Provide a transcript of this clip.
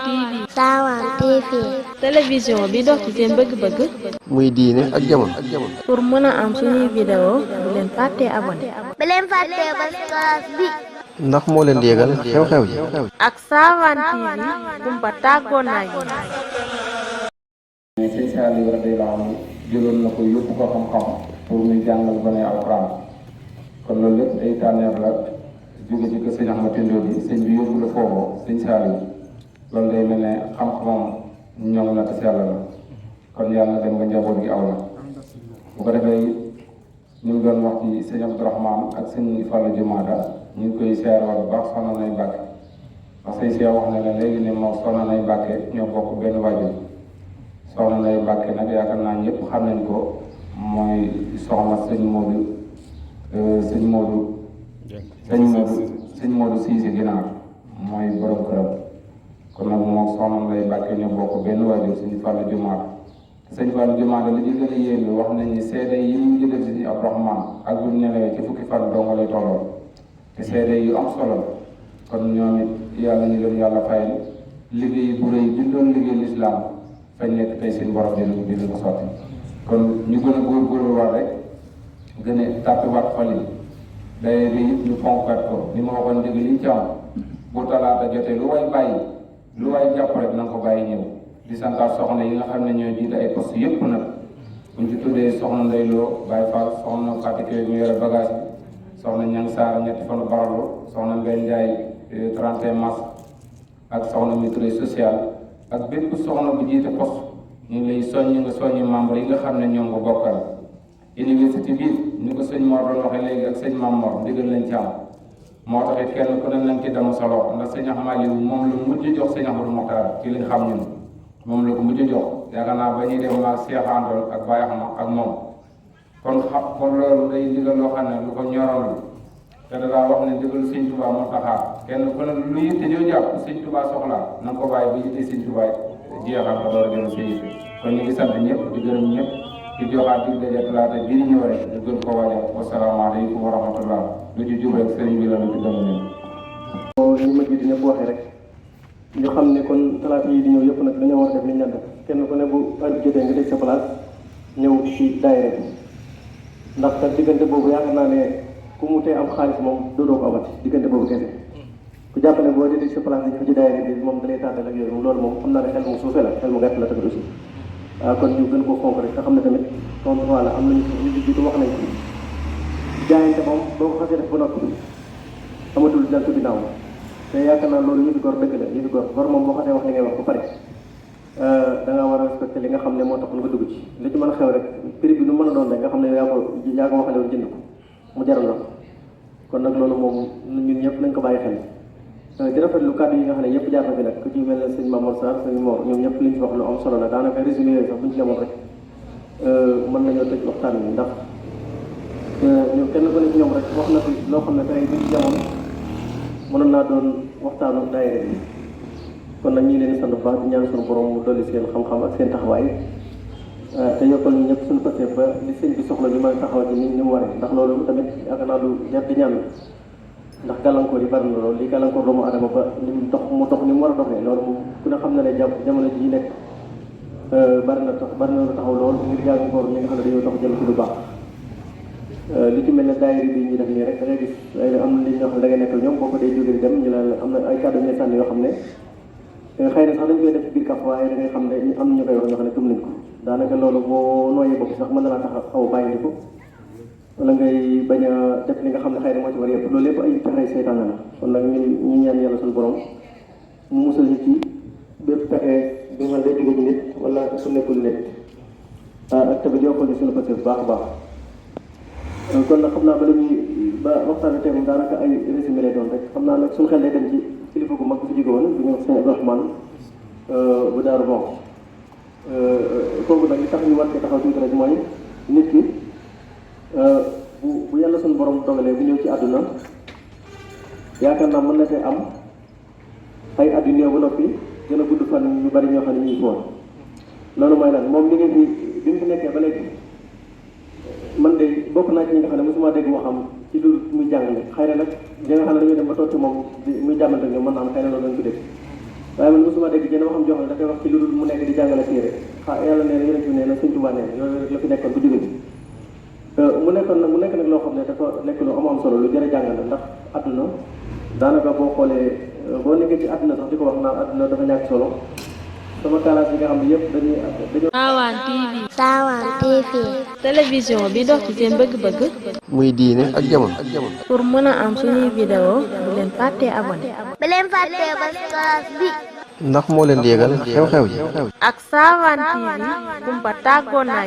TV. Sawan TV. télévision bi dox ci seen bëgg-bëgg. muy diine ak jamono. pour mën a am suñuy vidéo bu leen fàttee abonné. bu leen fàttee ba class bi. ndax moo leen di yégal xew-xew yi. ak Sawan TV kumpa tàggoon naa yi. mais sëñ Saliou radiyallaahu anhu jëloon na ko yóbbu ko xam-xam pour muy jàngal ba ne alxuraan kon loolu lépp ay tànneef la jóge ci ko sëñ Ahmad Tindo bi sëñ bi yóbbu la foofu sëñ Saliou loolu day mel ne xam-xamam ñoŋ na te sell la kon yàlla na dem ba njaboot gi aw la bu ko defee ñu ngi doon wax ci sëñ Abdourahmane ak sëñ Fallou Jumaada ñu ngi koy seer wala baax soxna nay Mbàkke wax sëñ Cheikh wax na la léegi ne moom soxna nay Mbàkke ñoo bokk benn wàjjur soxna nay Mbàkke nag yaakaar naa ñëpp xam nañ ko mooy soxna sëñ Modou Siise Ginaar mooy borom këram kon nag moom soxna nay Mbàkke ñoo bokk benn wàjjur sëñ Fallou Jumaada sëñ Fallou Jumaada li ci gën a yéeme wax nañ ni seede yi mu jëlee si Abdourahmane ak bu ñu nelawee ci fukki fan dong lay tolloo te seede yu am solo kon ñoom it yàlla ñu leen yàlla fayal liggéey bu rëy bi doon liggéey lislaam fañ nekk tey seen borom dina ko sotti kon ñu gën a góorgóorluwaat rek gën a tàppiwaat xol yi day bi ñu fonkat ko ni ma waxoon dëgg liñ ci am bu talaata jotee lu way bàyyi lu way jàpp rek na nga ko bàyyi ñëw di santaat soxna yi nga xam ne ñooy jiite ay poste yëpp nag buñ ci tuddee soxna Ndey Lo Baye Fall soxna Fatou mu yore bagage bi soxna Ñang Saar ñetti fanu baralu soxna Mbène Ndiaye 31 mars ak soxna maîtrise sociale ak bépp soxna bu jiite poste ñu ngi lay soññ nga soññi membre yi nga xam ne ñoom nga bokkal université bi ni ko sëñ Mor doon waxee léegi ak sëñ Mam Mor ndigal lañ ci am moo taxit kenn ku ne nañ ci dem sa loxo ndax sëñ Ahmad moom la mujj jox sëñ Ahmadou Mokhtar ci liñ xam ñun moom la ko mujj jox yaakaar naa ba ñuy dem maag Cheikh Andol ak Baye Axma ak moom kon loolu day ndigal loo xam ne lu ko ñoroon la te danaa wax ne ndigal sëñ Touba moo taxaar kenn ku ne lu yitte ñoo jàpp sëñ Touba soxlaa na nga ko bàyyi bu yitte sëñ Touba jeexal ko door a jël sa yitte kon ñu ngi sant ñëpp di gërëm ñëpp di joxaat dig daje talaata bii di ñëw rek ñu gën ko waajal wasalaamaaleykum wa rahmatullah lu ci jub rek sëriñ bi la lu ci gën a nekk. ñu ma jiite ñëpp waxee rek ñu xam ne kon talaata yi di ñëw yëpp nag dañoo war a def li ñu daan def kenn ku ne bu heure jotee nga teg sa place ñëw ci daayira bi ndax kat diggante boobu yaakaar naa ne ku mu tee am xaalis moom doodoo ko amati diggante boobu kese ku jàpp ne boo dee teg sa place di ñëw ci daayira bi moom da lay tàddal ak yooyu loolu moom xam naa ne xel mu suufee la xel mu gàtt la tamit aussi kon ñu gën koo fonk rek te xam ne tamit comme voilà am nañu ñu jiitu wax nañ ko jaayante moom boo ko xasee def ba noppi amatul deltu ginnaaw te yaakaar naa loolu yëfi gor dëgg la yëfi gor moom boo xasee wax li ngay wax ba pare da nga war a respecté li nga xam ne moo tax nga dugg ci li ci mën a xew rek prix bi nu mën a doon rek nga xam ne yaa ko waxale woon jënd ko mu jaral la kon nag loolu moom ñun ñëpp nañ ko bàyyi xel di rafetlu kàddu yi nga xam ne yëpp jaar na fi nag ku ci mel ne sëñ Mamour Sarr sëñ Mor ñoom ñëpp liñ ci wax lu am solo la daanaka résumé yooyu sax buñ ci demoon rek mën nañoo tëj waxtaan bi ndax ñoom kenn ku ne ci ñoom rek wax na fi loo xam ne tey buñ ci demoon mënoon naa doon waxtaanu daayira bi kon nag ñu ngi leen di sant bu baax di ñaan suñu borom mu dolli seen xam-xam ak seen taxawaay te yokkal ñu ñëpp suñu pasee ba li sëñ bi soxla ñu mën a taxaw ci ni mu waree ndax loolu tamit yaakaar naa lu jar di ñaan ndax gàllankoor yi bari na loolu li gàllankoor doomu adama ba ni mu dox ni mu war a doxee loolu moom ku ne xam na ne jamono ji nekk bari na lu taxaw lool ngir gàllankoor ñi nga xam ne dañoo dox jëm ci lu baax li ci mel ne daayira bi ñu def nii rek da ngay gis am na li ñoo xam ne da ngay nekkal ñoom boo ko dee jóge di dem ñu naan am na ay kàddu ñuy sànni yoo xam ne xëy na sax dañ koy def ci biir kaf waaye da ngay xam ne am na ñu koy wax ñoo xam ne gëm nañ ko daanaka loolu boo nooyee bopp sax mën na laa tax xaw a bàyyi ko wala ngay bañ a def li nga xam ne xëy na moo ci war yëpp loolu lépp ay pexe seytaane la kon nag ñu ñaan yàlla suñu borom mu musal ñu ci bépp pexe bi nga xam ne day jóge ci nit wala su nekkul nit ak tamit yokkal ñu suñu pasé bu baax a baax kon nag xam naa ba waxtaan bi tey moom daanaka ay résumé lay doon rek xam naa nag suñu xel day dem ci kilifa gu mag bu fi jóge woon bu ñu wax sëñ Abdourahmane bu Daaru Moom kooku nag li tax ñu war ci taxaw tuuti rek mooy nit ki bu yàlla suñu borom dogalee bu ñëw ci àdduna yaakaar naa mën na fee am ay at yu néew ba noppi gën a gudd fan ñu bari ñoo xam ne ñu ngi foon loolu mooy lan moom li ngeen fi bi mu fi nekkee ba léegi man de bokk naa ci ñi nga xam ne mosuma dégg waxam ci lu muy jàngale xëy na nag ñi nga xam ne dañoo dem ba toog ci moom muy jàmmante ñoom mën naa am xëy na loolu lañ ko dégg waaye man mosuma dégg jenn waxam jox la dafay wax ci lu dul mu nekk di jàngale téere yàlla nee na yonent bi nee na Sëñ Tuubaa nee na yooyu rek la fi nekkoon bu jóge bi mu nekk nag loo xam ne dafa nekk lu am solo lu jar a jàngale ndax àdduna daanaka boo xoolee boo nekkee ci àdduna sax di ko wax naan àdduna dafa ñàkk solo sama classe bi nga xam ne yëpp dañoo Sawan TV Sawan TV télévision bi dox ci seen bëgg-bëgg muy diine ak jamono. pour mën a am suñuy vidéo bu leen fàttee abonné bu leen fàttee bës cloche bi ndax moo leen di yëgal xew-xew yi. ak Sawan TV kumpa tàggoo naa